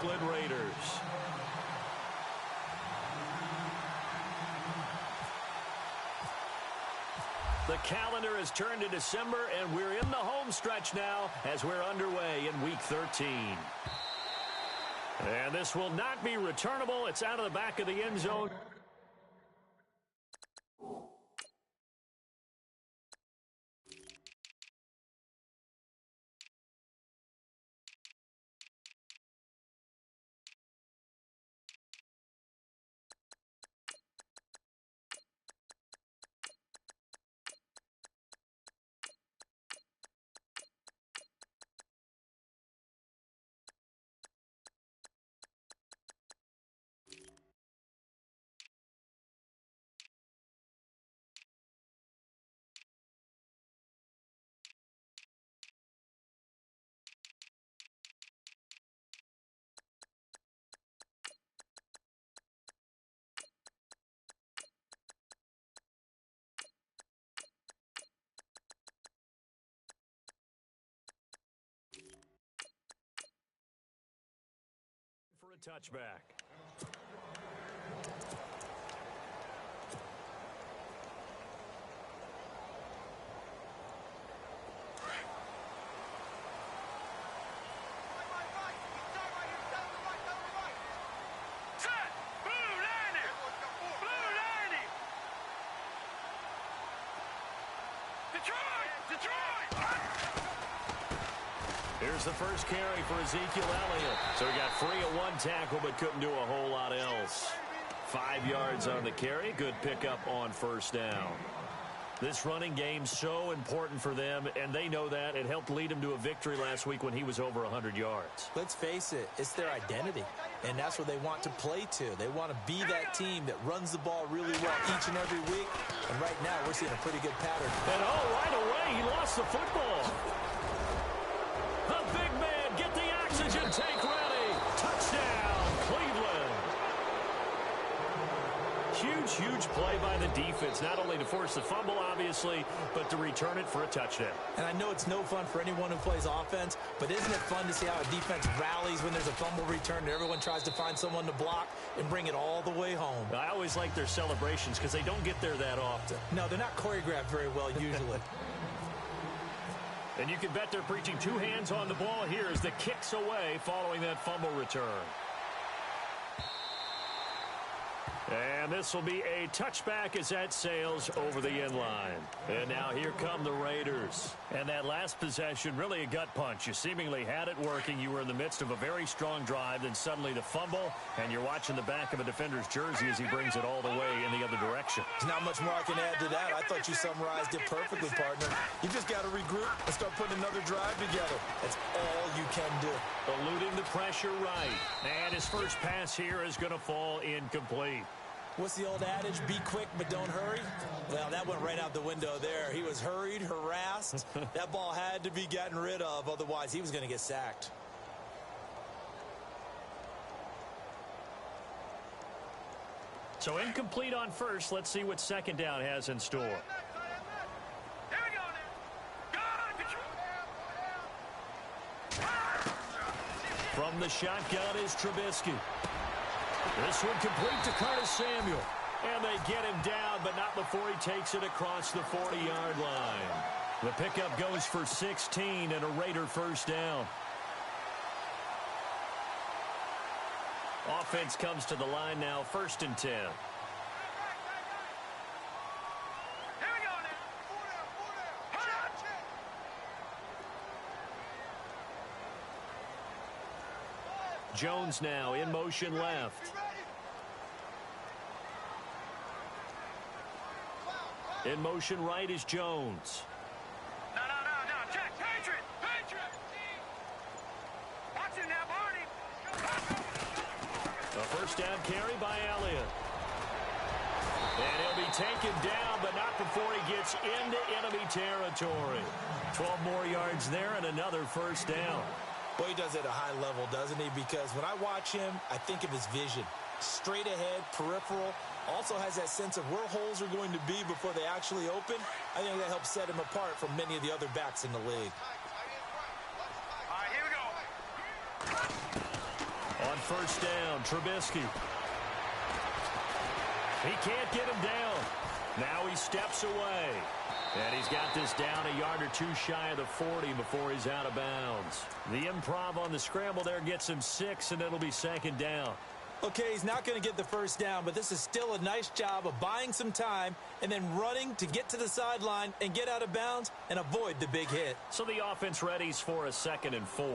Oakland Raiders. The calendar has turned to December, and we're in the home stretch now as we're underway in Week 13. And this will not be returnable. It's out of the back of the end zone. For a touchback. Here's the first carry for Ezekiel Elliott. So he got free at one tackle but couldn't do a whole lot else. 5 yards on the carry. Good pickup on first down. This running game's so important for them, and they know that. It helped lead them to a victory last week when he was over 100 yards. Let's face it, it's their identity, and that's what they want to play to. They want to be that team that runs the ball really well each and every week, and right now we're seeing a pretty good pattern. And right away, he lost the football. The big man, get the oxygen tank ready. Touchdown, Cleveland. Huge play by the defense, not only to force the fumble, obviously, but to return it for a touchdown. And I know it's no fun for anyone who plays offense, but isn't it fun to see how a defense rallies when there's a fumble return and everyone tries to find someone to block and bring it all the way home? I always like their celebrations because they don't get there that often. No, they're not choreographed very well usually. And you can bet they're preaching two hands on the ball here as the kick's away following that fumble return. And this will be a touchback as that sails over the end line. And now here come the Raiders. And that last possession, really a gut punch. You seemingly had it working. You were in the midst of a very strong drive. Then suddenly the fumble, and you're watching the back of a defender's jersey as he brings it all the way in the other direction. There's not much more I can add to that. I thought you summarized it perfectly, partner. You just got to regroup and start putting another drive together. That's all you can do. Eluding the pressure right. And his first pass here is going to fall incomplete. What's the old adage? Be quick, but don't hurry? Well, that went right out the window there. He was hurried, harassed. That ball had to be gotten rid of, otherwise he was going to get sacked. So incomplete on first. Let's see what second down has in store. From the shotgun is Trubisky. This one complete to Curtis Samuel. And they get him down, but not before he takes it across the 40-yard line. The pickup goes for 16 and a Raider first down. Offense comes to the line now, 1st and 10. Jones now in motion left. In motion right is Jones. No. Check. Patriot. Watch him now, Barney. A first down carry by Elliott. And he'll be taken down, but not before he gets into enemy territory. 12 more yards there and another first down. Well, he does it at a high level, doesn't he? Because when I watch him, I think of his vision. Straight ahead, peripheral. Also has that sense of where holes are going to be before they actually open. I think that helps set him apart from many of the other backs in the league. All right, here we go. On On first down, Trubisky. He can't get him down. Now he steps away. And he's got this down a yard or two shy of the 40 before he's out of bounds. The improv on the scramble there gets him 6, and it'll be second down. Okay, he's not going to get the first down, but this is still a nice job of buying some time and then running to get to the sideline and get out of bounds and avoid the big hit. So the offense readies for a 2nd and 4.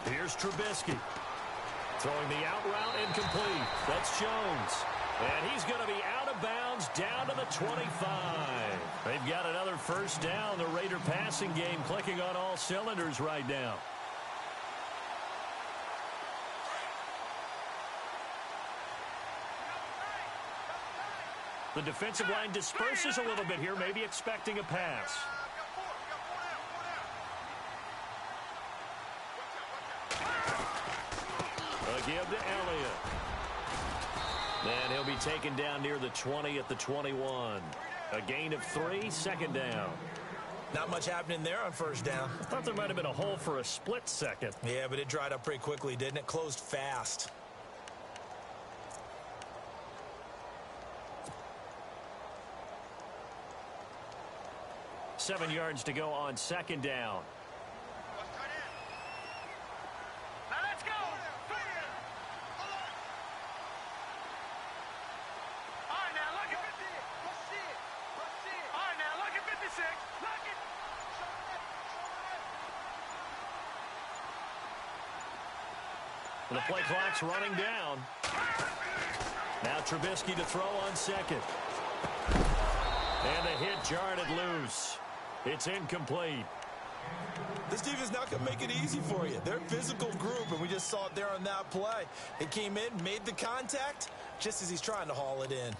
Here's Trubisky. Throwing the out route incomplete. That's Jones. And he's going to be out of bounds down to the 25. They've got another first down. The Raider passing game clicking on all cylinders right now. The defensive line disperses a little bit here, maybe expecting a pass. A give to Elliott. And he'll be taken down near the 20 at the 21. A gain of 3, 2nd down. Not much happening there on first down. I thought there might have been a hole for a split second. Yeah, but it dried up pretty quickly, didn't it? Closed fast. Seven yards to go on 2nd down. Now let's go. All right, now look at 50. All right, now look at 56. Look at. The play clock's running down. Now Trubisky to throw on 2nd. And the hit jarred it loose. It's incomplete. This defense is not going to make it easy for you. They're a physical group, and we just saw it there on that play. It came in, made the contact, just as he's trying to haul it in.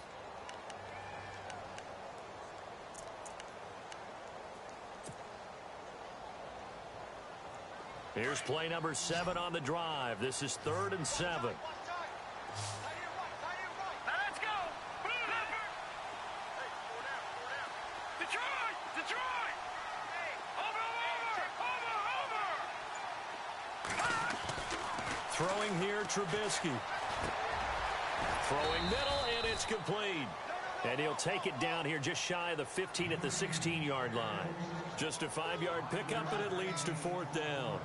Here's play number 7 on the drive. This is 3rd and 7. Now let's go. Detroit. Over. Throwing here, Trubisky. Throwing middle, and it's complete. And he'll take it down here just shy of the 15 at the 16-yard line. Just a 5-yard pickup, and it leads to 4th down.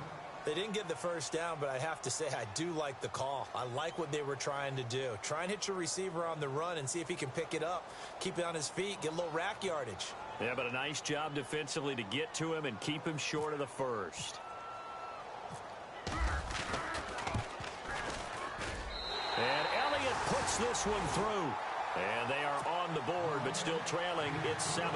They didn't get the first down, but I have to say I do like the call. I like what they were trying to do. Try and hit your receiver on the run and see if he can pick it up, keep it on his feet, get a little rack yardage. Yeah, but a nice job defensively to get to him and keep him short of the first. And Elliott puts this one through. And they are on the board, but still trailing. It's 7-3.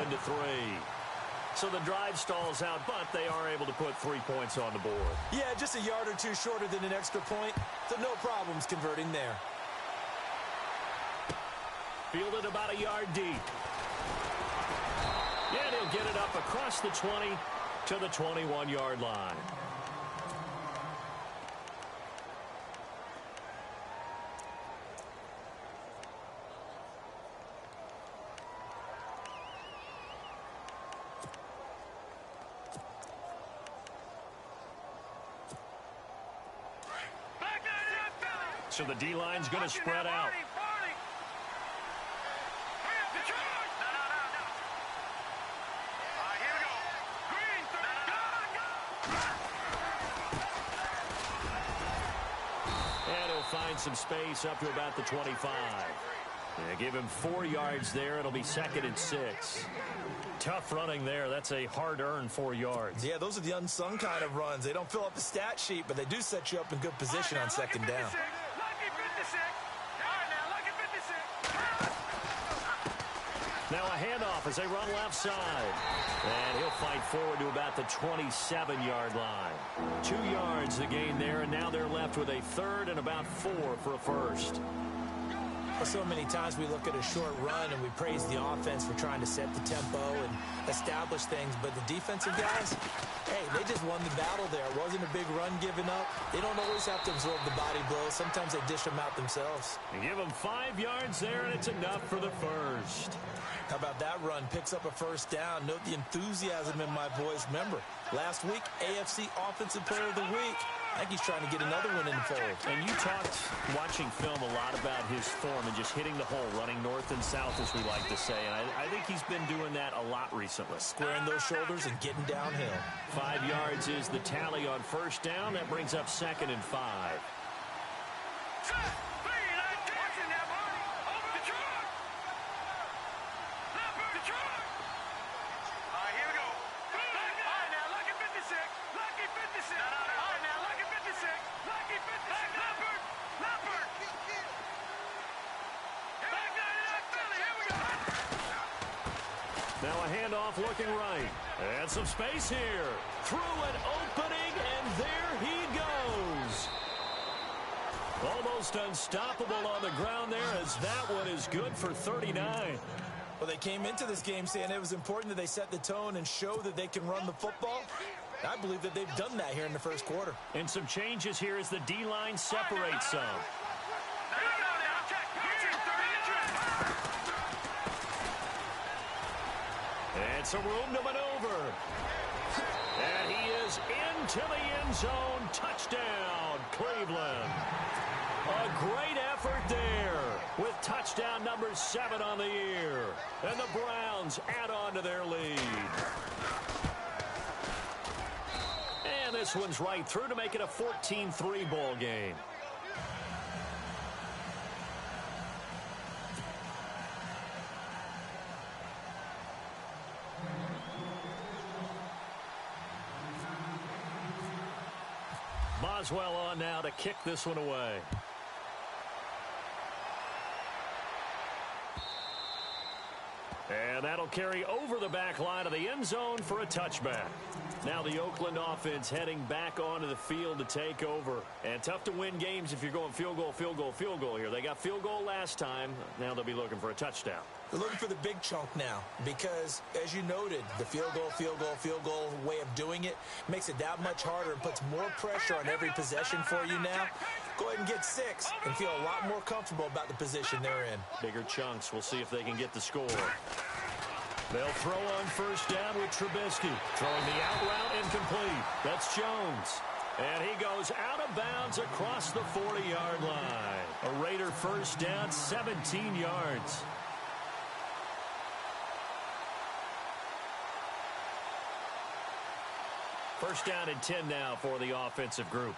So the drive stalls out, but they are able to put 3 points on the board. Yeah, just a yard or two shorter than an extra point, so no problems converting there. Fielded about a yard deep. And he'll get it up across the 20 to the 21-yard line. So the D-line's going to spread out. And he'll find some space up to about the 25. Yeah, give him 4 yards there. It'll be 2nd and 6. Tough running there. That's a hard-earned 4 yards. Yeah, those are the unsung kind of runs. They don't fill up the stat sheet, but they do set you up in good position on 2nd down. Now a handoff as they run left side. And he'll fight forward to about the 27-yard line. 2 yards the gain there, and now they're left with a 3rd and about 4 for a first. So many times we look at a short run and we praise the offense for trying to set the tempo and establish things, but the defensive guys, hey, they just won the battle there. It wasn't a big run given up. They don't always have to absorb the body blows. Sometimes they dish them out themselves. You give them 5 yards there, and it's enough for the first. How about that run? Picks up a first down. Note the enthusiasm in my voice. Remember, last week, AFC Offensive Player of the Week. I think he's trying to get another one in the fold. And you talked, watching film, a lot about his form and just hitting the hole, running north and south, as we like to say. And I think he's been doing that a lot recently. Squaring those shoulders and getting downhill. 5 yards is the tally on first down. That brings up 2nd and 5. Now a handoff looking right. And some space here. Through an opening, and there he goes. Almost unstoppable on the ground there, as that one is good for 39. Well, they came into this game saying it was important that they set the tone and show that they can run the football. I believe that they've done that here in the first quarter. And some changes here as the D-line separates some. And some room to maneuver. And he is into the end zone. Touchdown, Cleveland. A great effort there with touchdown number 7 on the year. And the Browns add on to their lead. And this one's right through to make it a 14-3 ball game. Boswell on now to kick this one away. And that'll carry over the back line of the end zone for a touchback. Now the Oakland offense heading back onto the field to take over. And tough to win games if you're going field goal, field goal, field goal here. They got field goal last time. Now they'll be looking for a touchdown. They're looking for the big chunk now because, as you noted, the field goal way of doing it makes it that much harder and puts more pressure on every possession for you now. Go ahead and get 6 and feel a lot more comfortable about the position they're in. Bigger chunks. We'll see if they can get the score. They'll throw on first down with Trubisky. Throwing the out route incomplete. That's Jones. And he goes out of bounds across the 40-yard line. A Raider first down, 17 yards. First down and 10 now for the offensive group.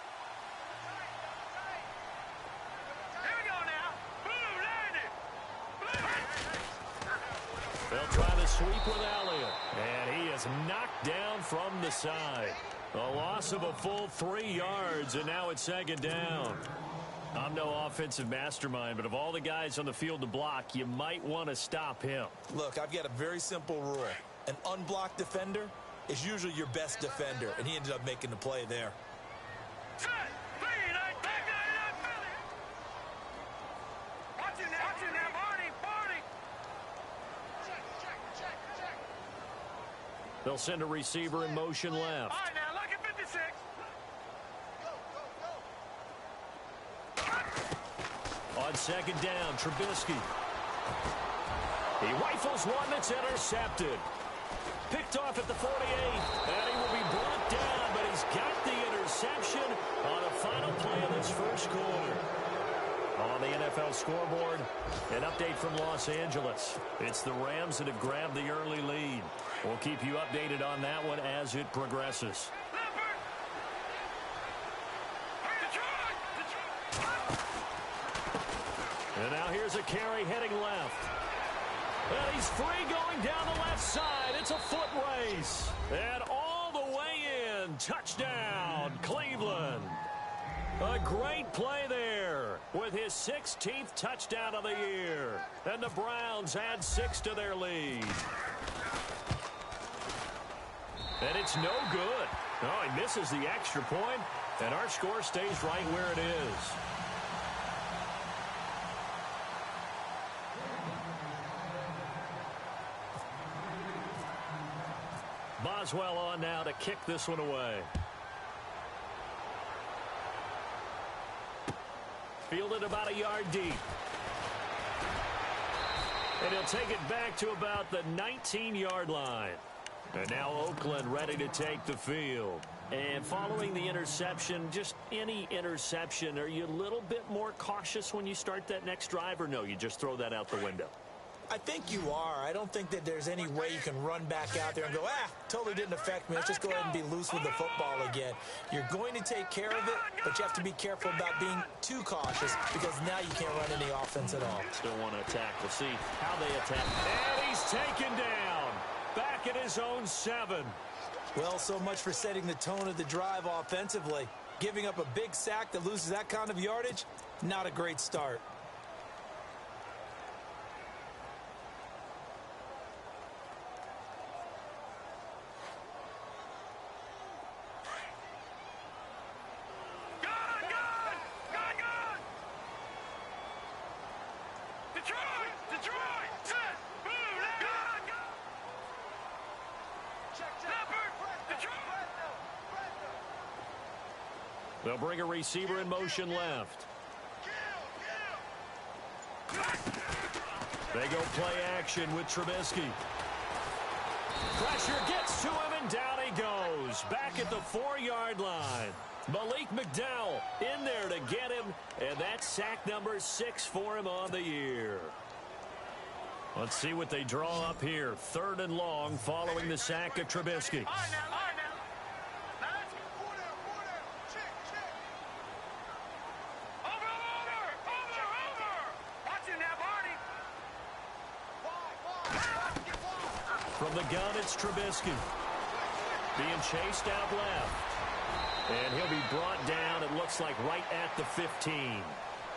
They'll try the sweep with Elliott. And he is knocked down from the side. A loss of a full 3 yards, and now it's 2nd down. I'm no offensive mastermind, but of all the guys on the field to block, you might want to stop him. Look, I've got a very simple rule. An unblocked defender is usually your best defender, and he ended up making the play there. They'll send a receiver in motion left. All right, now look at 56. On 2nd down, Trubisky. He rifles one that's intercepted. Picked off at the 48, and he will be brought down, but he's got the interception on the final play of this first quarter. On the NFL scoreboard, an update from Los Angeles. It's the Rams that have grabbed the early lead. We'll keep you updated on that one as it progresses. And now here's a carry heading left. And he's free going down the left side. It's a foot race. And all the way in. Touchdown, Cleveland. A great play there with his 16th touchdown of the year. And the Browns add 6 to their lead. And it's no good. Oh, he misses the extra point, and our score stays right where it is. Boswell on now to kick this one away. Fielded about a yard deep. And he'll take it back to about the 19-yard line. And now Oakland ready to take the field. And following the interception, just any interception, are you a little bit more cautious when you start that next drive, or no, you just throw that out the window? I think you are. I don't think that there's any way you can run back out there and go, totally didn't affect me. Let's just go ahead and be loose with the football again. You're going to take care of it, but you have to be careful about being too cautious because now you can't run any offense at all. Still want to attack. We'll see how they attack. And he's taken down. Back at his own 7. Well, so much for setting the tone of the drive offensively. Giving up a big sack that loses that kind of yardage, not a great start. They'll bring a receiver in motion left. They go play action with Trubisky. Pressure gets to him, and down he goes. Back at the 4-yard line. Malik McDowell in there to get him, and that's sack number 6 for him on the year. Let's see what they draw up here. 3rd and long following the sack of Trubisky. From the gun, it's Trubisky. Being chased out left. And he'll be brought down, it looks like, right at the 15.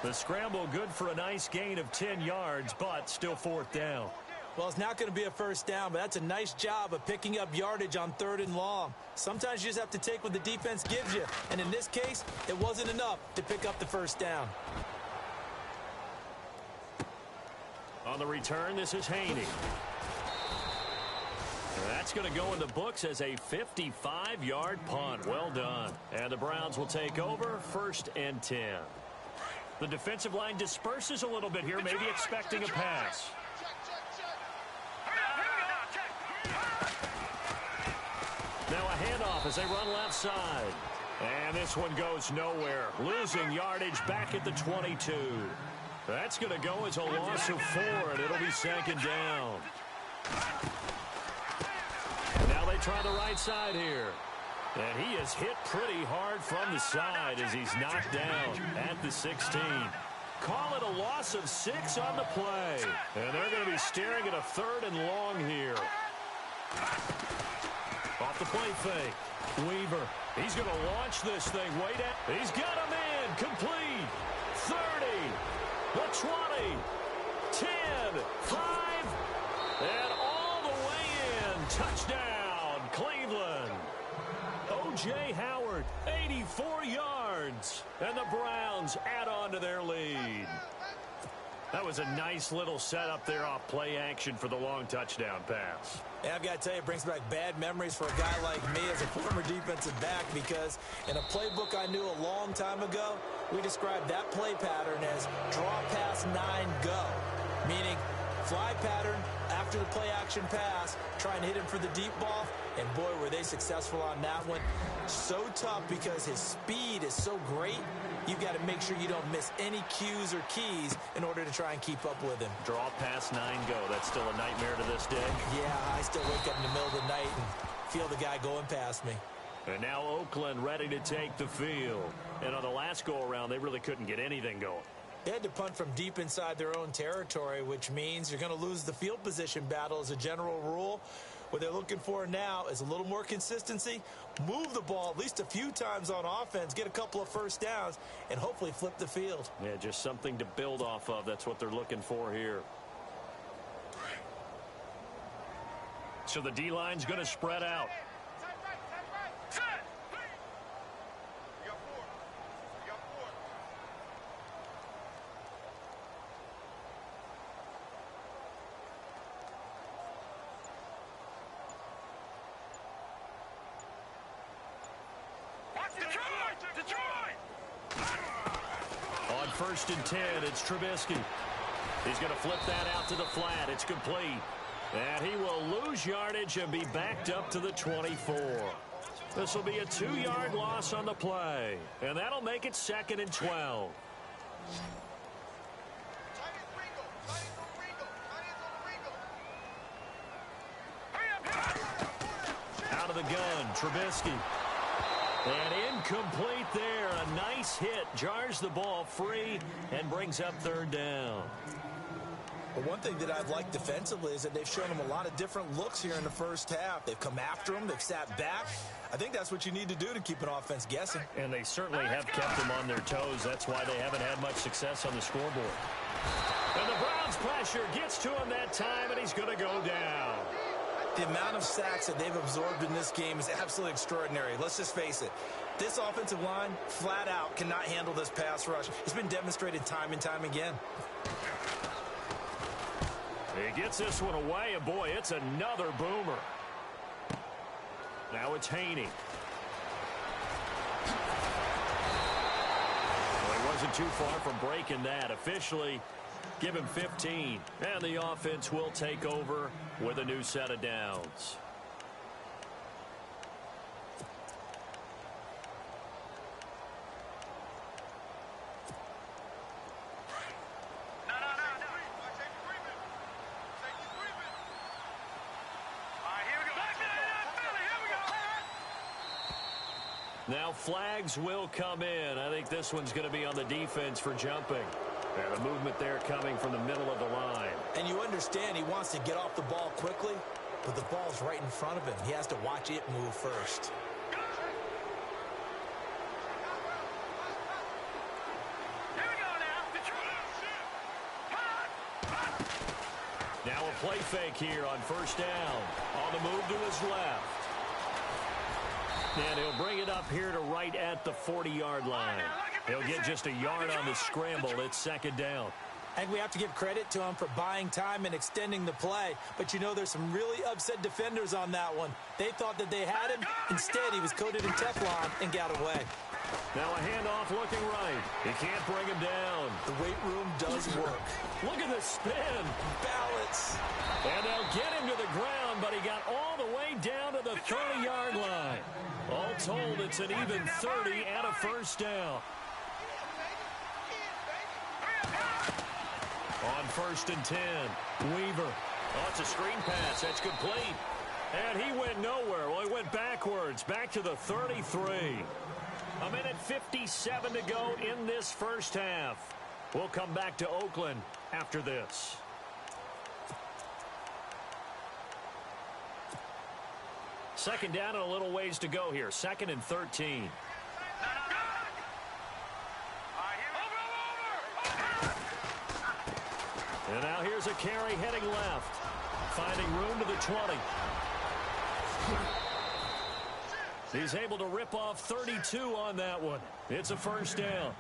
The scramble good for a nice gain of 10 yards, but still 4th down. Well, it's not going to be a first down, but that's a nice job of picking up yardage on 3rd and long. Sometimes you just have to take what the defense gives you. And in this case, it wasn't enough to pick up the first down. On the return, this is Haney. That's going to go in the books as a 55-yard punt. Well done. And the Browns will take over, 1st and 10. The defensive line disperses a little bit here, maybe expecting a pass. Now a handoff as they run left side. And this one goes nowhere. Losing yardage back at the 22. That's going to go as a loss of 4, and it'll be 2nd down. Now they try the right side here. And he is hit pretty hard from the side as he's knocked down at the 16. Call it a loss of 6 on the play. And they're going to be staring at a 3rd and long here. Off the play fake. Weaver. He's going to launch this thing. Wait at. He's got him in. Complete. 30. The 20. 10. 5. And all the way in. Touchdown, Cleveland. O.J. Howard, 84 yards. And the Browns add on to their lead. That was a nice little setup there off play action for the long touchdown pass. Yeah, I've got to tell you, it brings back bad memories for a guy like me as a former defensive back, because in a playbook I knew a long time ago, we described that play pattern as draw pass 9 go, meaning fly pattern after the play action pass, try and hit him for the deep ball, and boy, were they successful on that one. So tough because his speed is so great, you've got to make sure you don't miss any cues or keys in order to try and keep up with him. Draw pass 9 go. That's still a nightmare to this day. Yeah, I still wake up in the middle of the night and feel the guy going past me. And now Oakland ready to take the field. And on the last go-around, they really couldn't get anything going. They had to punt from deep inside their own territory, which means you're going to lose the field position battle as a general rule. What they're looking for now is a little more consistency, move the ball at least a few times on offense, get a couple of first downs, and hopefully flip the field. Yeah, just something to build off of. That's what they're looking for here. So the D-line's going to spread out. first and 10. It's Trubisky. He's going to flip that out to the flat. It's complete. And he will lose yardage and be backed up to the 24. This will be a 2-yard loss on the play. And that'll make it 2nd and 12. Out of the gun, Trubisky. And incomplete there. A nice hit. Jars the ball free and brings up 3rd down. But one thing that I've liked defensively is that they've shown him a lot of different looks here in the first half. They've come after him. They've sat back. I think that's what you need to do to keep an offense guessing. And they certainly have kept them on their toes. That's why they haven't had much success on the scoreboard. And the Browns' pressure gets to him that time, and he's going to go down. The amount of sacks that they've absorbed in this game is absolutely extraordinary. Let's just face it. This offensive line, flat out, cannot handle this pass rush. It's been demonstrated time and time again. He gets this one away, and boy, it's another boomer. Now it's Haney. Well, he wasn't too far from breaking that. Officially, give him 15. And the offense will take over with a new set of downs. Now flags will come in. I think this one's going to be on the defense for jumping. And the movement there coming from the middle of the line. And you understand he wants to get off the ball quickly, but the ball's right in front of him. He has to watch it move first. Now a play fake here on 1st down. On the move to his left. And he'll bring it up here to right at the 40-yard line. He'll get just a yard on the scramble. It's 2nd down. And we have to give credit to him for buying time and extending the play. But, you know, there's some really upset defenders on that one. They thought that they had him. Instead, he was coated in Teflon and got away. Now a handoff looking right. He can't bring him down. The weight room does work. Look at the spin. Balance. And they'll get him to the ground, but he got all the way down to the 30-yard line. All told, it's an even 30 and a 1st down. On 1st and 10, Weaver. Oh, it's a screen pass. That's complete. And he went nowhere. Well, he went backwards, back to the 33. A minute 57 to go in this first half. We'll come back to Oakland after this. Second down and a little ways to go here. 2nd and 13. And now here's a carry heading left. Finding room to the 20. He's able to rip off 32 on that one. It's a 1st down.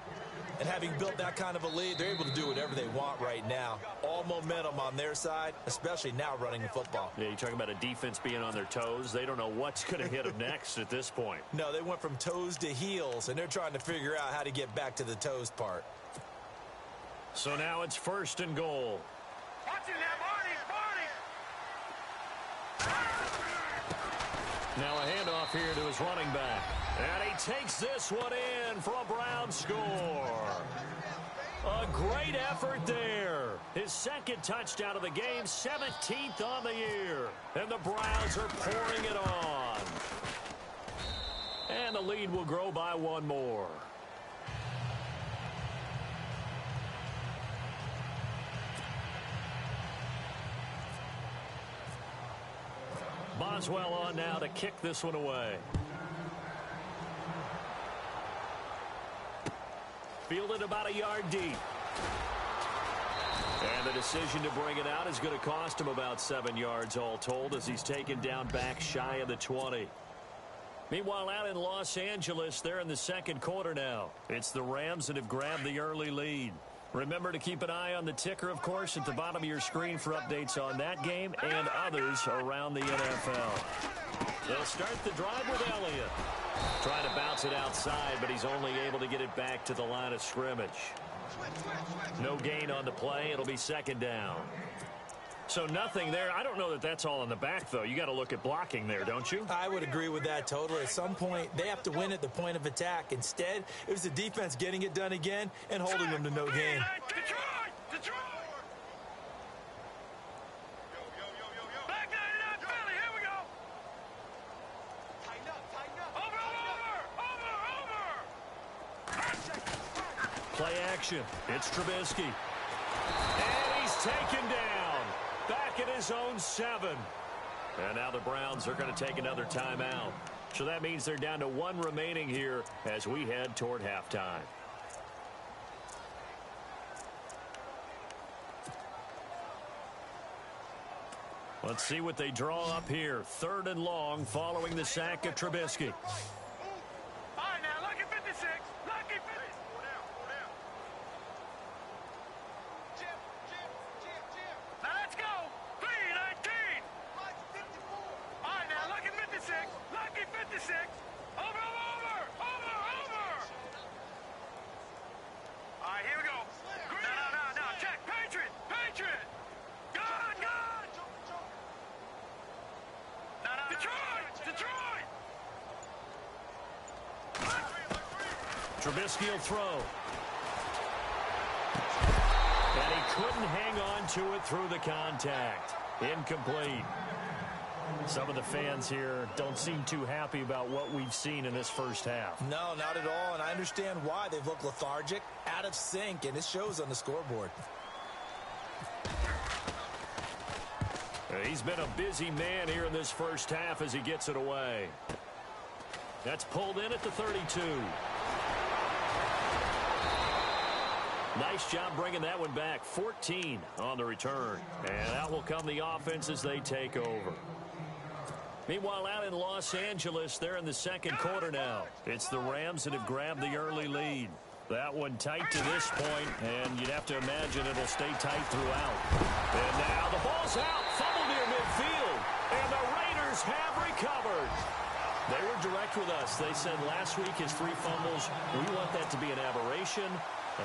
And having built that kind of a lead, they're able to do whatever they want right now. All momentum on their side, especially now running the football. Yeah, you're talking about a defense being on their toes. They don't know what's going to hit them next at this point. No, they went from toes to heels, and they're trying to figure out how to get back to the toes part. So now it's 1st and goal. Watch it now, Barney. Now a handoff here to his running back. And he takes this one in for a Browns score. A great effort there. His 2nd touchdown of the game, 17th on the year. And the Browns are pouring it on. And the lead will grow by 1 more. Boswell on now to kick this one away. Fielded about a yard deep. And the decision to bring it out is going to cost him about 7 yards all told as he's taken down back shy of the 20. Meanwhile, out in Los Angeles, they're in the 2nd quarter now. It's the Rams that have grabbed the early lead. Remember to keep an eye on the ticker, of course, at the bottom of your screen for updates on that game and others around the NFL. They'll start the drive with Elliott. Trying to bounce it outside, but he's only able to get it back to the line of scrimmage. No gain on the play. It'll be second down. So nothing there. I don't know that that's all in the back, though. You got to look at blocking there, don't you? I would agree with that totally. At some point, they have to win at the point of attack. Instead, it was the defense getting it done again and holding them to no gain. Detroit! Back 99 Philly, here we go! Tighten up! Over! Play action. It's Trubisky. And he's taken down. Back at his own 7. And now the Browns are going to take another timeout. So that means they're down to 1 remaining here as we head toward halftime. Let's see what they draw up here. 3rd and long following the sack of Trubisky. All right, now, lucky 56. Lucky 50. Now, let's go. 3-19. All right, now, lucky 56. Lucky 56. Over. All right, here we go. No. Check. Patriot. Good. No. Detroit. Trubisky will throw. And he couldn't hang on to it through the contact. Incomplete. Some of the fans here don't seem too happy about what we've seen in this first half. No, not at all, and I understand why. They've looked lethargic, out of sync, and it shows on the scoreboard. He's been a busy man here in this first half as he gets it away. That's pulled in at the 32. Nice job bringing that one back. 14 on the return. And out will come the offense as they take over. Meanwhile, out in Los Angeles, they're in the second quarter now. It's the Rams that have grabbed the early lead. That one tight to this point, and you'd have to imagine it'll stay tight throughout. And now the ball's out, fumbled near midfield, and the Raiders have recovered. They were direct with us. They said last week his 3 fumbles, we want that to be an aberration.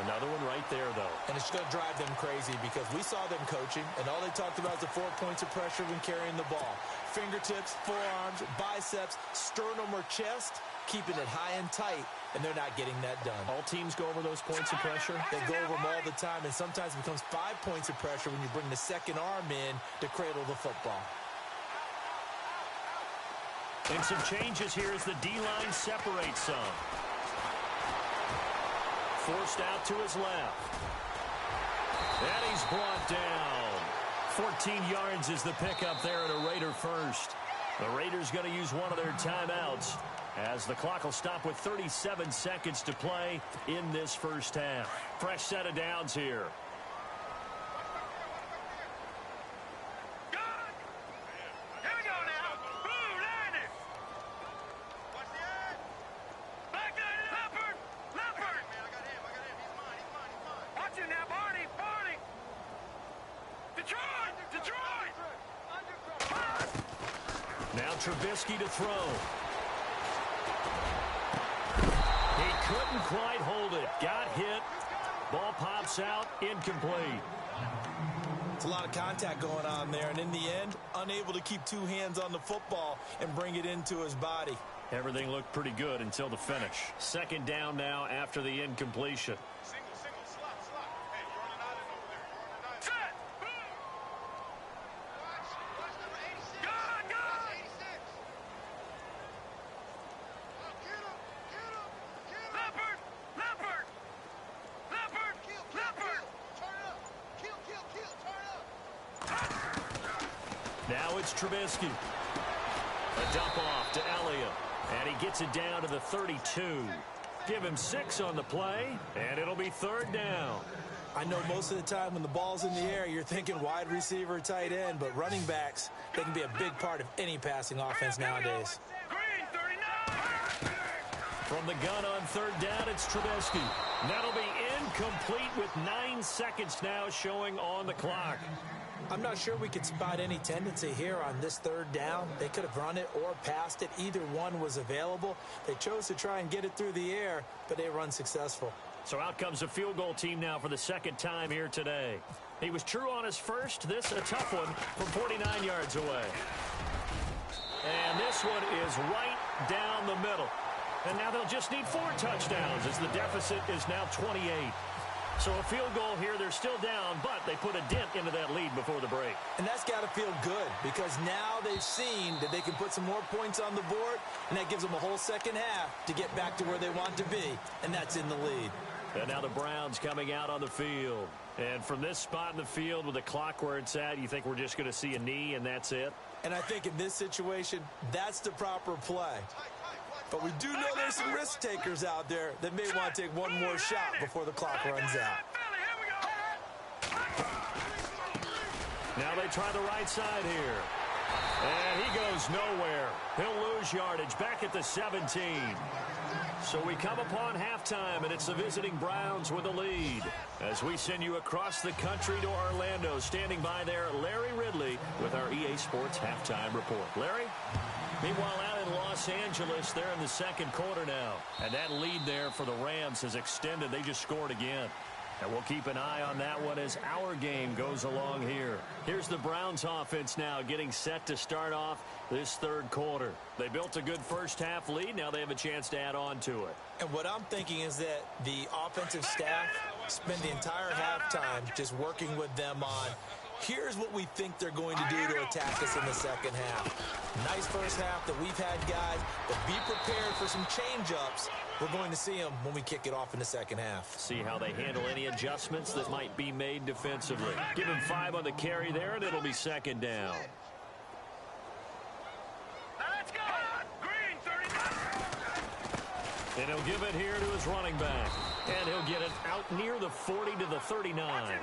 Another one right there, though. And it's going to drive them crazy because we saw them coaching, and all they talked about is the 4 points of pressure when carrying the ball. Fingertips, forearms, biceps, sternum or chest, keeping it high and tight, and they're not getting that done. All teams go over those points of pressure? They go over them all the time, and sometimes it becomes 5 points of pressure when you bring the second arm in to cradle the football. And some changes here as the D-line separates some. Forced out to his left. And he's brought down. 14 yards is the pickup there at a Raider first. The Raiders going to use one of their timeouts as the clock will stop with 37 seconds to play in this first half. Fresh set of downs here. Now Trubisky to throw. He couldn't quite hold it. Got hit. Ball pops out. Incomplete. It's a lot of contact going on there, and in the end, unable to keep 2 hands on the football and bring it into his body. Everything looked pretty good until the finish. Second down now after the incompletion. Now it's Trubisky. A dump off to Elliott. And he gets it down to the 32. Give him 6 on the play, and it'll be 3rd down. I know most of the time when the ball's in the air, you're thinking wide receiver, tight end, but running backs, they can be a big part of any passing offense nowadays. From the gun on 3rd down, it's Trubisky. That'll be incomplete with 9 seconds now showing on the clock. I'm not sure we could spot any tendency here on this 3rd down. They could have run it or passed it. Either one was available. They chose to try and get it through the air, but they were unsuccessful. So out comes the field goal team now for the second time here today. He was true on his first. This a tough one from 49 yards away. And this one is right down the middle. And now they'll just need 4 touchdowns as the deficit is now 28. So a field goal here, they're still down, but they put a dent into that lead before the break. And that's got to feel good because now they've seen that they can put some more points on the board, and that gives them a whole second half to get back to where they want to be, and that's in the lead. And now the Browns coming out on the field. And from this spot in the field with the clock where it's at, you think we're just going to see a knee and that's it? And I think in this situation, that's the proper play. But we do know there's some risk takers out there that may want to take one more shot before the clock runs out. Now they try the right side here. And he goes nowhere. He'll lose yardage back at the 17. So we come upon halftime, and it's the visiting Browns with the lead. As we send you across the country to Orlando, standing by there, Larry Ridley with our EA Sports Halftime Report. Larry? Meanwhile, out in Los Angeles, they're in the second quarter now. And that lead there for the Rams has extended. They just scored again. And we'll keep an eye on that one as our game goes along here. Here's the Browns offense now getting set to start off this third quarter. They built a good first half lead. Now they have a chance to add on to it. And what I'm thinking is that the offensive staff spend the entire halftime just working with them on here's what we think they're going to do to attack us in the second half. Nice first half that we've had, guys, but be prepared for some change-ups. We're going to see them when we kick it off in the second half. See how they handle any adjustments that might be made defensively. Give him 5 on the carry there, and it'll be second down. Let's go! Green, 39! And he'll give it here to his running back. And he'll get it out near the 40 to the 39.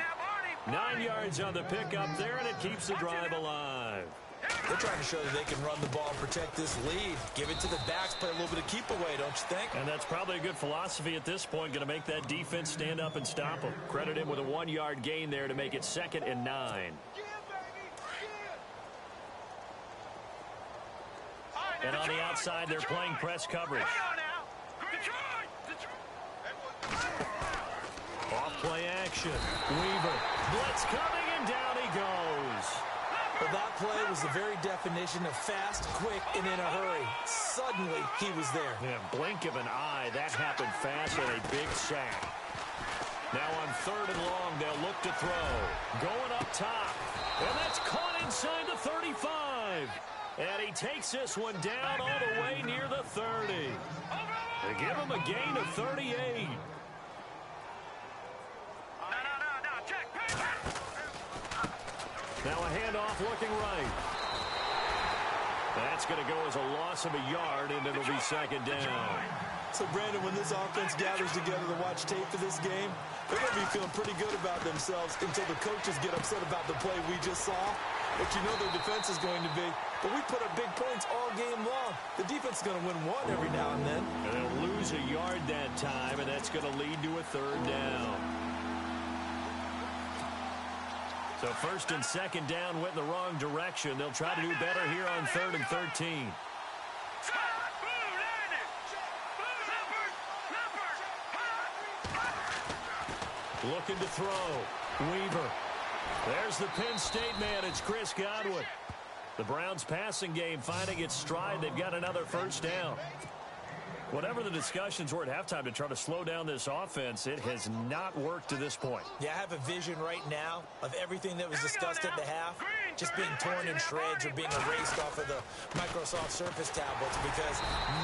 9 yards on the pickup there, and it keeps the drive alive. They're trying to show that they can run the ball and protect this lead. Give it to the backs, play a little bit of keep away, don't you think? And that's probably a good philosophy at this point, going to make that defense stand up and stop them. Credit him with a 1-yard gain there to make it 2nd and 9. And on the outside, they're playing press coverage. Off play action. Weaver. Blitz coming, and down he goes. Well, that play was the very definition of fast, quick, and in a hurry. Suddenly, he was there. Yeah, blink of an eye. That happened fast and a big sack. Now on 3rd and long, they'll look to throw. Going up top. And that's caught inside the 35. And he takes this one down all the way near the 30. They give him a gain of 38. Now a handoff looking right. That's going to go as a loss of a yard, and it'll be 2nd down. So, Brandon, when this offense gathers together to watch tape for this game, they're going to be feeling pretty good about themselves until the coaches get upset about the play we just saw. But you know their defense is going to be. But we put up big points all game long. The defense is going to win one every now and then. And they'll lose a yard that time, and that's going to lead to a 3rd down. So 1st and 2nd down went in the wrong direction. They'll try to do better here on 3rd and 13. Looking to throw. Weaver. There's the Penn State man. It's Chris Godwin. The Browns passing game finding its stride. They've got another 1st down. Whatever the discussions were at halftime to try to slow down this offense, it has not worked to this point. Yeah, I have a vision right now of everything that was discussed at the half just being torn in shreds or being erased off of the Microsoft Surface tablets because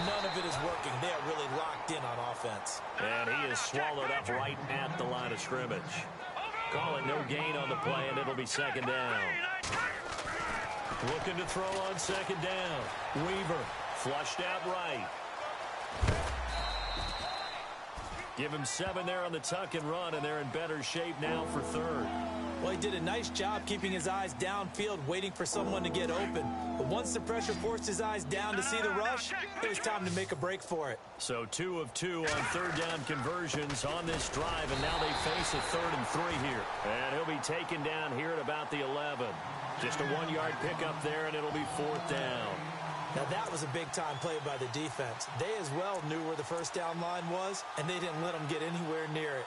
none of it is working. They are really locked in on offense. And he is swallowed up right at the line of scrimmage. Call it no gain on the play, and it'll be 2nd down. Looking to throw on 2nd down. Weaver flushed out right. Give him 7 there on the tuck and run, and they're in better shape now for 3rd. Well, he did a nice job keeping his eyes downfield, waiting for someone to get open. But once the pressure forced his eyes down to see the rush, it was time to make a break for it. So 2 of 2 on 3rd down conversions on this drive, and now they face a 3rd and 3 here. And he'll be taken down here at about the 11. Just a 1-yard pickup there, and it'll be 4th down. Now, that was a big-time play by the defense. They as well knew where the first down line was, and they didn't let them get anywhere near it.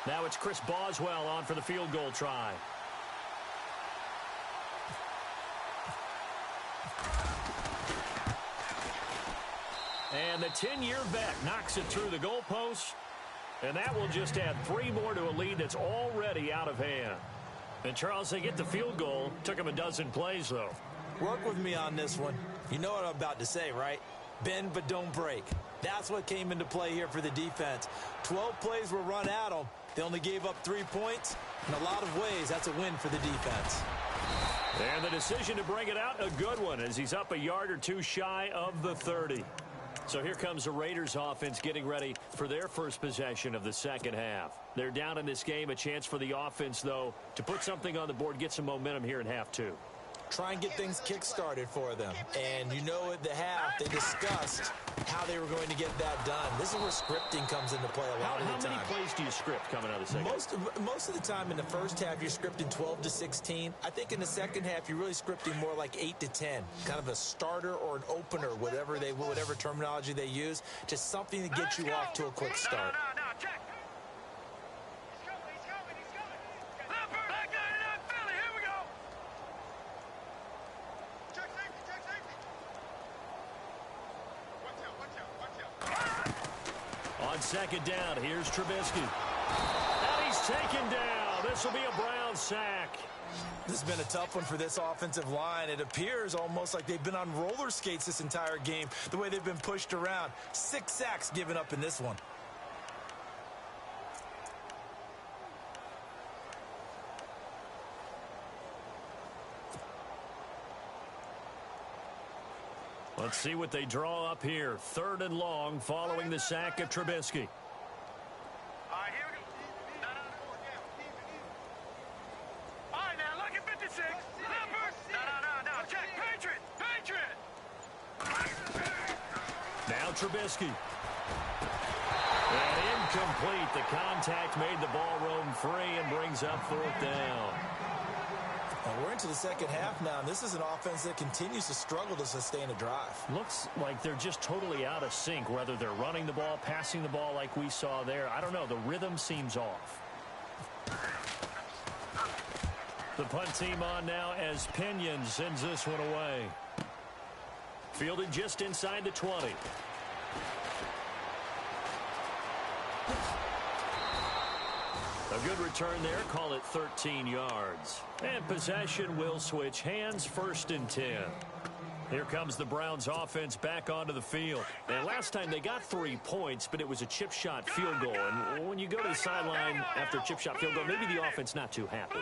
Now it's Chris Boswell on for the field goal try. And the 10-year vet knocks it through the goalpost. And that will just add 3 more to a lead that's already out of hand. And, Charles, they get the field goal. Took them a dozen plays, though. Work with me on this one. You know what I'm about to say, right? Bend but don't break. That's what came into play here for the defense. 12 plays were run at them. They only gave up 3 points. In a lot of ways, that's a win for the defense. And the decision to bring it out, a good one, as he's up a yard or two shy of the 30. So here comes the Raiders offense getting ready for their first possession of the second half. They're down in this game. A chance for the offense, though, to put something on the board, get some momentum here in half 2. Try and get things kick-started for them. And you know at the half, they discussed how they were going to get that done. This is where scripting comes into play a lot of the time. How many plays do you script coming out of the second? Most of the time in the first half, you're scripting 12 to 16. I think in the second half, you're really scripting more like 8 to 10. Kind of a starter or an opener, whatever terminology they use. Just something to get you off to a quick start. No, check. He's coming. Leopard, back 99 Philly, here we go. Check safety. Watch out. On second down, here's Trubisky. And he's taken down. This will be a Brown sack. This has been a tough one for this offensive line. It appears almost like they've been on roller skates this entire game, the way they've been pushed around. 6 sacks given up in this one. Let's see what they draw up here. 3rd and long following the sack of Trubisky. All right, here we go. All right, now look at 56. Leopard. No. Check. Patriot. Now Trubisky. And incomplete. The contact made the ball roam free and brings up 4th down. Well, we're into the second half now, and this is an offense that continues to struggle to sustain a drive. Looks like they're just totally out of sync, whether they're running the ball, passing the ball like we saw there. I don't know. The rhythm seems off. The punt team on now as Pinion sends this one away. Fielded just inside the 20. A good return there. Call it 13 yards. And possession will switch hands. 1st and 10. Here comes the Browns offense back onto the field. And last time they got 3 points, but it was a chip shot field goal. And when you go to the sideline after a chip shot field goal, maybe the offense not too happy.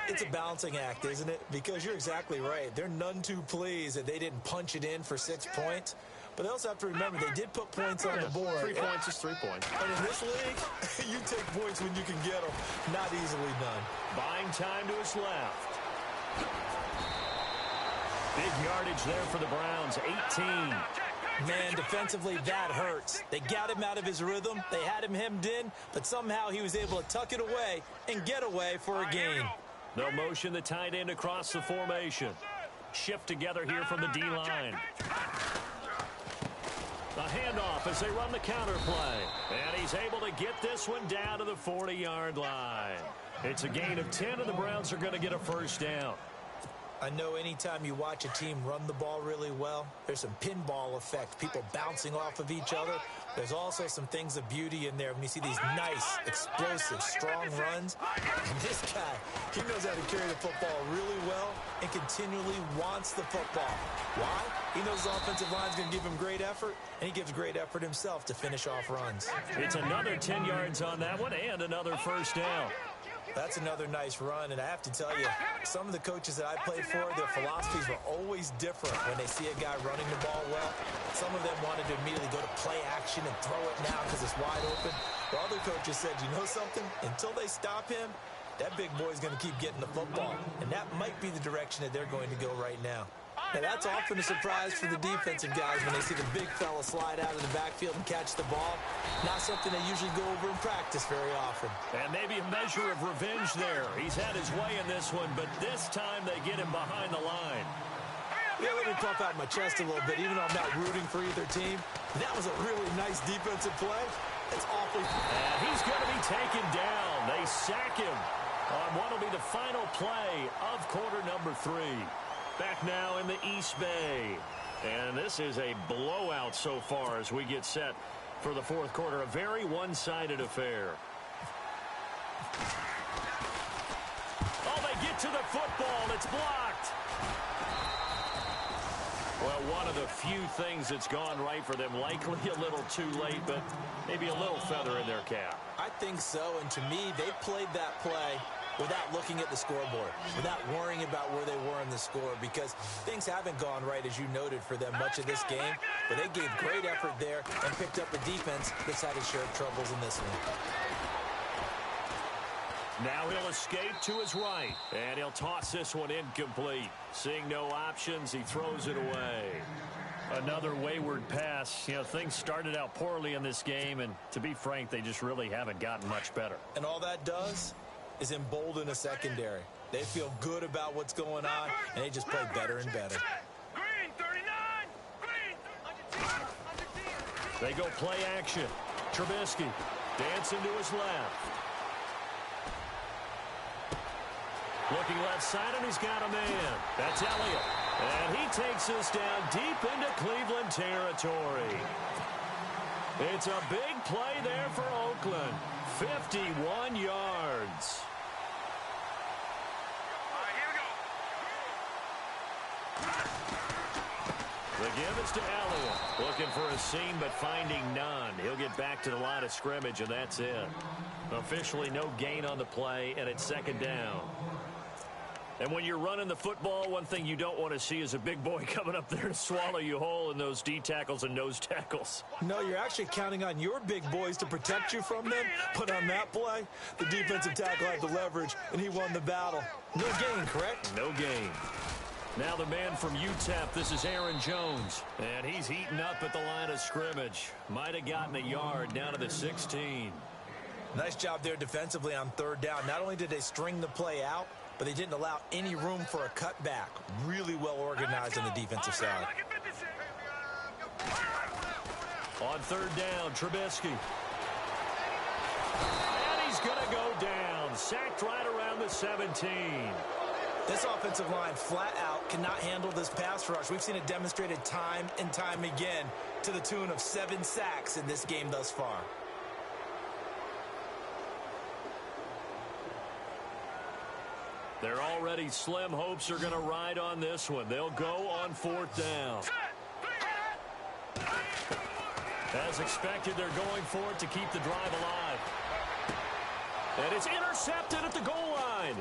It's a balancing act, isn't it? Because you're exactly right. They're none too pleased that they didn't punch it in for 6 points. But they also have to remember they did put points on the board. 3 points is 3 points. And in this league, you take points when you can get them. Not easily done. Buying time to his left. Big yardage there for the Browns, 18. Man, defensively, that hurts. They got him out of his rhythm. They had him hemmed in, but somehow he was able to tuck it away and get away for a gain. They'll motion the tight end across the formation. Shift together here from the D-line. A handoff as they run the counter play. And he's able to get this one down to the 40-yard line. It's a gain of 10, and the Browns are going to get a 1st down. I know anytime you watch a team run the ball really well, there's some pinball effect, people bouncing off of each other. There's also some things of beauty in there when you see these nice, explosive, strong runs. And this guy, he knows how to carry the football really well and continually wants the football. Why? He knows the offensive line's going to give him great effort, and he gives great effort himself to finish off runs. It's another 10 yards on that one and another 1st down. That's another nice run, and I have to tell you, some of the coaches that I played for, their philosophies were always different when they see a guy running the ball well. Some of them wanted to immediately go to play action and throw it now because it's wide open. But other coaches said, you know something? Until they stop him, that big boy's going to keep getting the football. And that might be the direction that they're going to go right now. And that's often a surprise for the defensive guys when they see the big fella slide out of the backfield and catch the ball. Not something they usually go over in practice very often. And maybe a measure of revenge there. He's had his way in this one, but this time they get him behind the line. Yeah, let me puff out my chest a little bit. Even though I'm not rooting for either team, that was a really nice defensive play. It's awfully... And he's going to be taken down. They sack him on what will be the final play of quarter number 3. Back now in the East Bay. And this is a blowout so far as we get set for the fourth quarter. A very one-sided affair. Oh, they get to the football. It's blocked. Well, one of the few things that's gone right for them. Likely a little too late, but maybe a little feather in their cap. I think so, and to me, they played that play without looking at the scoreboard, without worrying about where they were in the score, because things haven't gone right, as you noted, for them much of this game, but they gave great effort there and picked up a defense that's had its share of troubles in this one. Now he'll escape to his right, and he'll toss this one incomplete. Seeing no options, he throws it away. Another wayward pass. You know, things started out poorly in this game, and to be frank, they just really haven't gotten much better. And all that does is embolden a secondary. They feel good about what's going on, and they just play better and better. Green, 39. Green, They go play action. Trubisky dancing to his left. Looking left side, and he's got a man. That's Elliott. And he takes us down deep into Cleveland territory. It's a big play there for Oakland. 51 yards. All right, here we go. The give is to Elliott. Looking for a seam, but finding none. He'll get back to the line of scrimmage, and that's it. Officially no gain on the play, and it's second down. And when you're running the football, one thing you don't want to see is a big boy coming up there to swallow you whole in those D tackles and nose tackles. No, you're actually counting on your big boys to protect you from them. But on that play, the defensive tackle had the leverage, and he won the battle. No gain, correct? No gain. Now the man from UTEP, this is Aaron Jones. And he's heating up at the line of scrimmage. Might have gotten a yard down to the 16. Nice job there defensively on third down. Not only did they string the play out, but they didn't allow any room for a cutback. Really well organized on the defensive side. On third down, Trubisky. And he's going to go down. Sacked right around the 17. This offensive line flat out cannot handle this pass rush. We've seen it demonstrated time and time again to the tune of 7 sacks in this game thus far. They're already slim hopes are going to ride on this one. They'll go on fourth down. As expected, they're going for it to keep the drive alive. And it's intercepted at the goal line.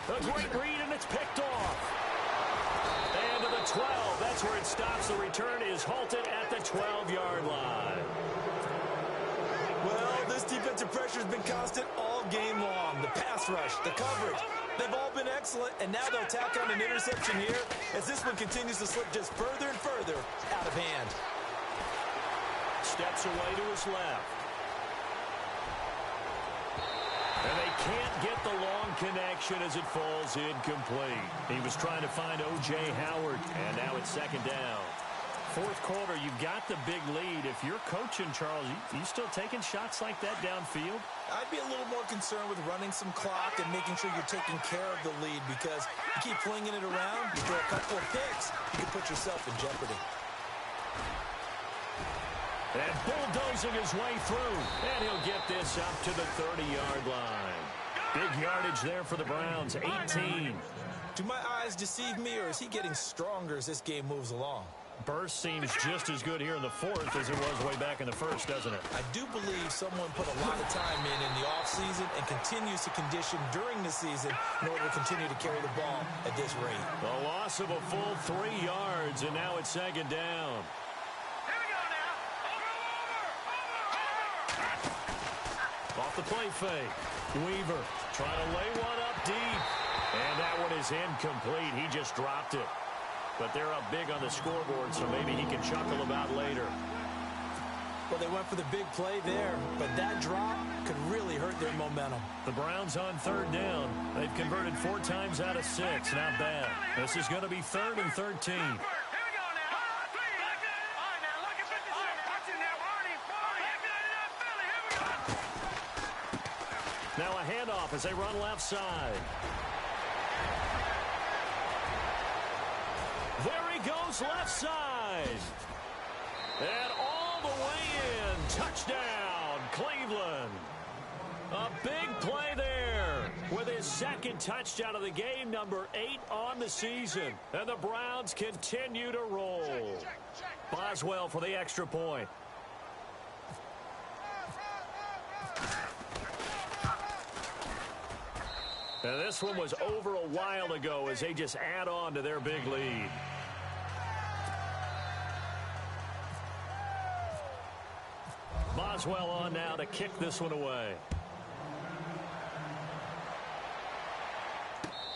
A great read, and it's picked off. And to the 12. That's where it stops. The return is halted at the 12-yard line. Well, this defensive pressure has been constant all game long. The pass rush, the coverage, they've all been excellent, and now they'll tack on an interception here as this one continues to slip just further and further out of hand. Steps away to his left. And they can't get the long connection as it falls incomplete. He was trying to find O.J. Howard, and now it's second down. Fourth quarter, you've got the big lead. If you're coaching, Charles, you still taking shots like that downfield? I'd be a little more concerned with running some clock and making sure you're taking care of the lead, because you keep flinging it around, you throw a couple of picks, you can put yourself in jeopardy. And bulldozing his way through, and he'll get this up to the 30-yard line. Big yardage there for the Browns, 18. Do my eyes deceive me, or is he getting stronger as this game moves along? Burst seems just as good here in the fourth as it was way back in the first, doesn't it? I do believe someone put a lot of time in the offseason and continues to condition during the season in order to continue to carry the ball at this rate. The loss of a full 3 yards, and now it's second down. Here we go now. Over. Off the play fake. Weaver trying to lay one up deep. And that one is incomplete. He just dropped it. But they're up big on the scoreboard, so maybe he can chuckle about later. Well, they went for the big play there, but that drop could really hurt their momentum. The Browns on 3rd down. They've converted 4 times out of 6. Not bad. This is going to be 3rd and 13. Now a handoff as they run left side. There he goes left side. And all the way in. Touchdown, Cleveland. A big play there with his 2nd touchdown of the game, number 8 on the season. And the Browns continue to roll. Boswell for the extra point. And this one was over a while ago as they just add on to their big lead. Boswell on now to kick this one away.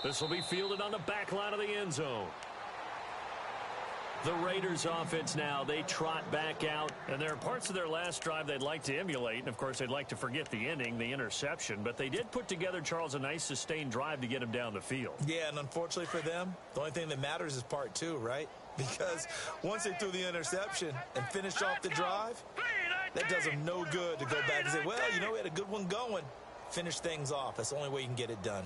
This will be fielded on the back line of the end zone. The Raiders offense now, they trot back out, and there are parts of their last drive they'd like to emulate, and of course they'd like to forget the ending, the interception, but they did put together, Charles, a nice sustained drive to get him down the field. Yeah, and unfortunately for them, the only thing that matters is part 2, right? Because once they threw the interception and finished off the drive, that does them no good to go back and say, well, you know, we had a good one going. Finish things off. That's the only way you can get it done.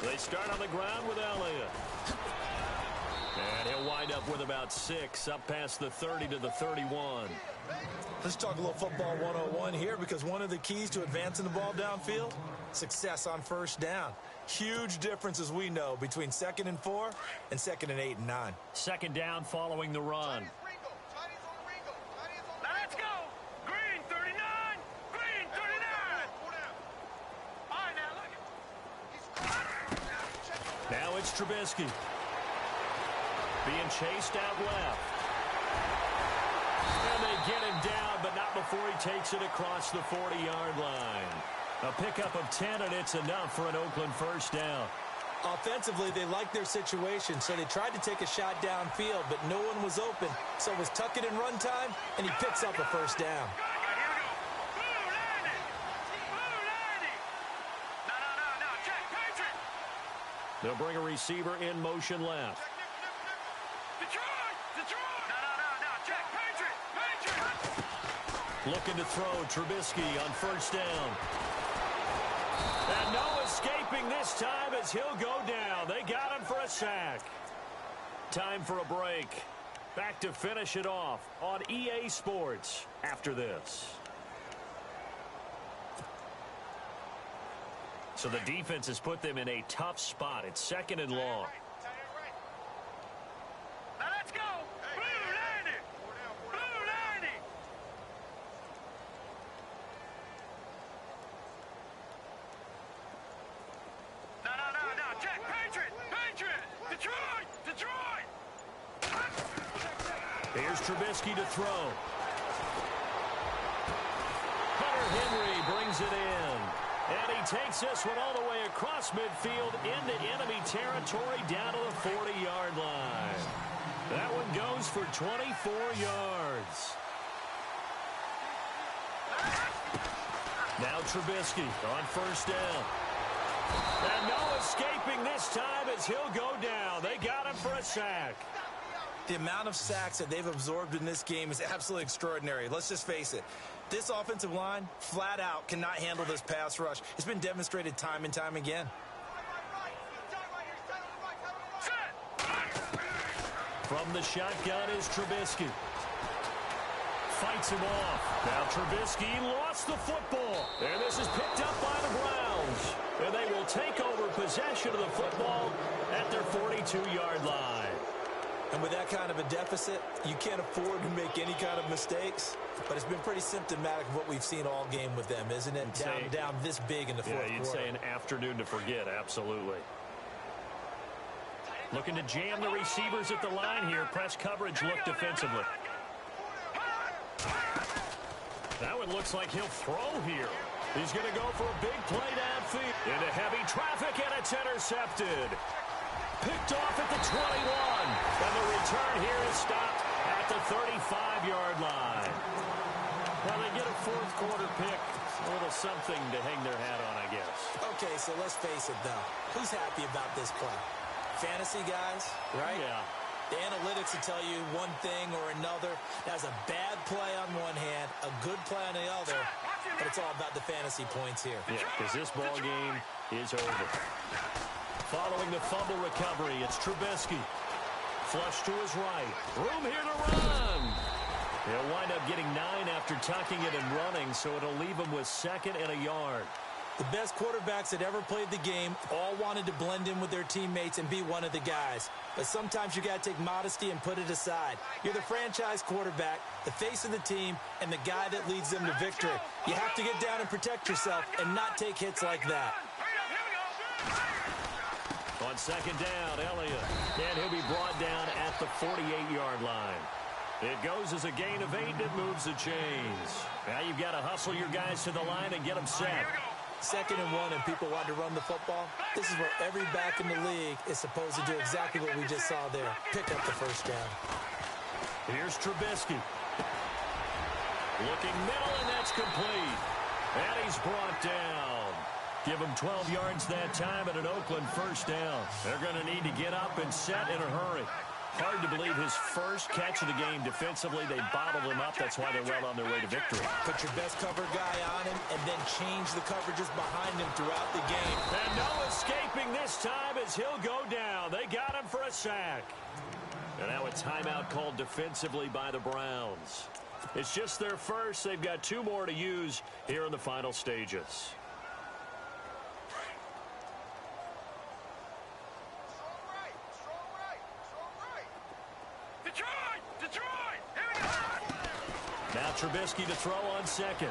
They start on the ground with Elliott. And he'll wind up with about 6, up past the 30 to the 31. Let's talk a little football 101 here, because one of the keys to advancing the ball downfield, success on 1st down. Huge difference, as we know, between 2nd and 4 and 2nd and 8 and 9. 2nd down following the run. Now let's go. Green 39. Green 39. All right, now look at. Now it's Trubisky. Being chased out left. And they get him down, but not before he takes it across the 40-yard line. A pickup of 10, and it's enough for an Oakland 1st down. Offensively, they liked their situation, so they tried to take a shot downfield, but no one was open. So it was tuck it in run time, and he picks up a 1st down. They'll bring a receiver in motion left. Looking to throw, Trubisky on 1st down. And no escaping this time as he'll go down. They got him for a sack. Time for a break. Back to finish it off on EA Sports after this. So the defense has put them in a tough spot. It's 2nd and long. Now let's go. Blue 90. Blue 90. No. Check. Patriot. Detroit. Here's Trubisky to throw. Hunter Henry brings it in. And he takes this one all the way across midfield into enemy territory down to the 40-yard line. That one goes for 24 yards. Now Trubisky on 1st down. And no escaping this time as he'll go down. They got him for a sack. The amount of sacks that they've absorbed in this game is absolutely extraordinary. Let's just face it. This offensive line, flat out, cannot handle this pass rush. It's been demonstrated time and time again. From the shotgun is Trubisky. Fights him off. Now Trubisky lost the football. And this is picked up by the Browns. And they will take over possession of the football at their 42-yard line. And with that kind of a deficit, you can't afford to make any kind of mistakes. But it's been pretty symptomatic of what we've seen all game with them, isn't it? Down this big in the fourth quarter. Yeah, you'd say an afternoon to forget, absolutely. Looking to jam the receivers at the line here. Press coverage look defensively. That one looks like he'll throw here. He's going to go for a big play field. Into heavy traffic, and it's intercepted. Picked off at the 21. And the return here is stopped at the 35-yard line. Well, they get a fourth quarter pick. A little something to hang their hat on, I guess. Okay, so let's face it, though. Who's happy about this play? Fantasy guys, right? Yeah. The analytics will tell you one thing or another. That's a bad play on one hand, a good play on the other, but it's all about the fantasy points here. Yeah, because this ball game is over. Following the fumble recovery, it's Trubisky. Flush to his right. Room here to run. He'll wind up getting 9 after tucking it and running, so it'll leave him with 2nd and a yard. The best quarterbacks that ever played the game all wanted to blend in with their teammates and be one of the guys. But sometimes you got to take modesty and put it aside. You're the franchise quarterback, the face of the team, and the guy that leads them to victory. You have to get down and protect yourself and not take hits like that. On 2nd down, Elliott. And he'll be brought down at the 48-yard line. It goes as a gain of 8, and it moves the chains. Now you've got to hustle your guys to the line and get them set. 2nd and 1, and people want to run the football. This is where every back in the league is supposed to do exactly what we just saw there. Pick up the first down. Here's Trubisky. Looking middle, and that's complete. And he's brought down. Give him 12 yards that time and an Oakland first down. They're going to need to get up and set in a hurry. Hard to believe his first catch of the game defensively. They bottled him up. That's why they're well on their way to victory. Put your best cover guy on him and then change the coverages behind him throughout the game. And no escaping this time as he'll go down. They got him for a sack. And now a timeout called defensively by the Browns. It's just their first. They've got 2 more to use here in the final stages. Now Trubisky to throw on 2nd.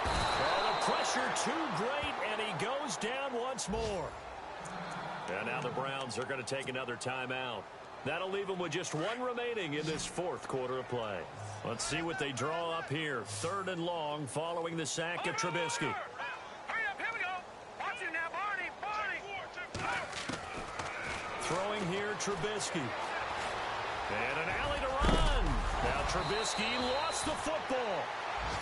Oh, the pressure too great, and he goes down once more. And now the Browns are going to take another timeout. That'll leave them with just 1 remaining in this 4th quarter of play. Let's see what they draw up here. 3rd and long following the sack of Trubisky. Throwing here, Trubisky. And an alley to run. Now Trubisky lost the football.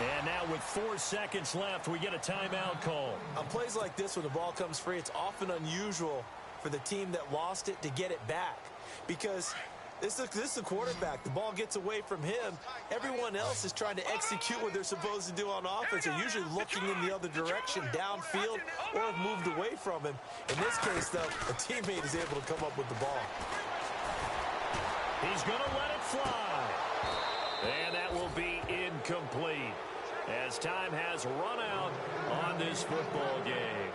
And now with 4 seconds left, we get a timeout call. On plays like this, when the ball comes free, it's often unusual for the team that lost it to get it back. Because this is the quarterback. The ball gets away from him. Everyone else is trying to execute what they're supposed to do on offense. They're usually looking in the other direction, downfield, or have moved away from him. In this case, though, a teammate is able to come up with the ball. He's going to let it fly. And that will be incomplete as time has run out on this football game.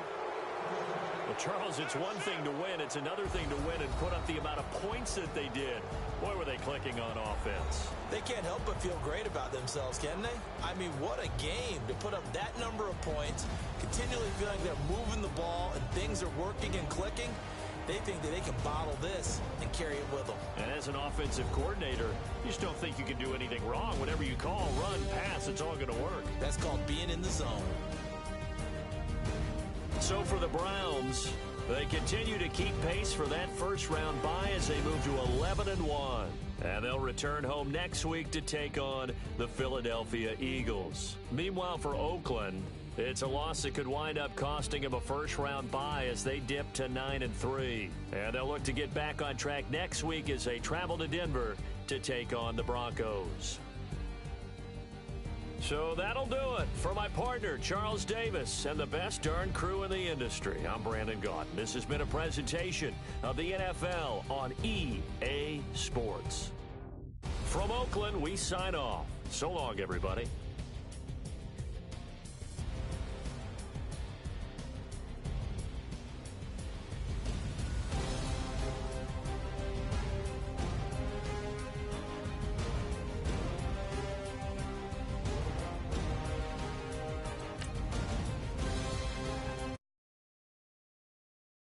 Well, Charles, it's one thing to win. It's another thing to win and put up the amount of points that they did. Boy, were they clicking on offense. They can't help but feel great about themselves, can they? I mean, what a game to put up that number of points, continually feeling they're moving the ball and things are working and clicking. They think that they can bottle this and carry it with them. And as an offensive coordinator, you just don't think you can do anything wrong. Whatever you call, run, pass, it's all going to work. That's called being in the zone. So for the Browns, they continue to keep pace for that first-round bye as they move to 11-1. And they'll return home next week to take on the Philadelphia Eagles. Meanwhile, for Oakland, it's a loss that could wind up costing them a first-round bye as they dip to 9-3. And they'll look to get back on track next week as they travel to Denver to take on the Broncos. So that'll do it for my partner, Charles Davis, and the best darn crew in the industry. I'm Brandon Gaudin. This has been a presentation of the NFL on EA Sports. From Oakland, we sign off. So long, everybody.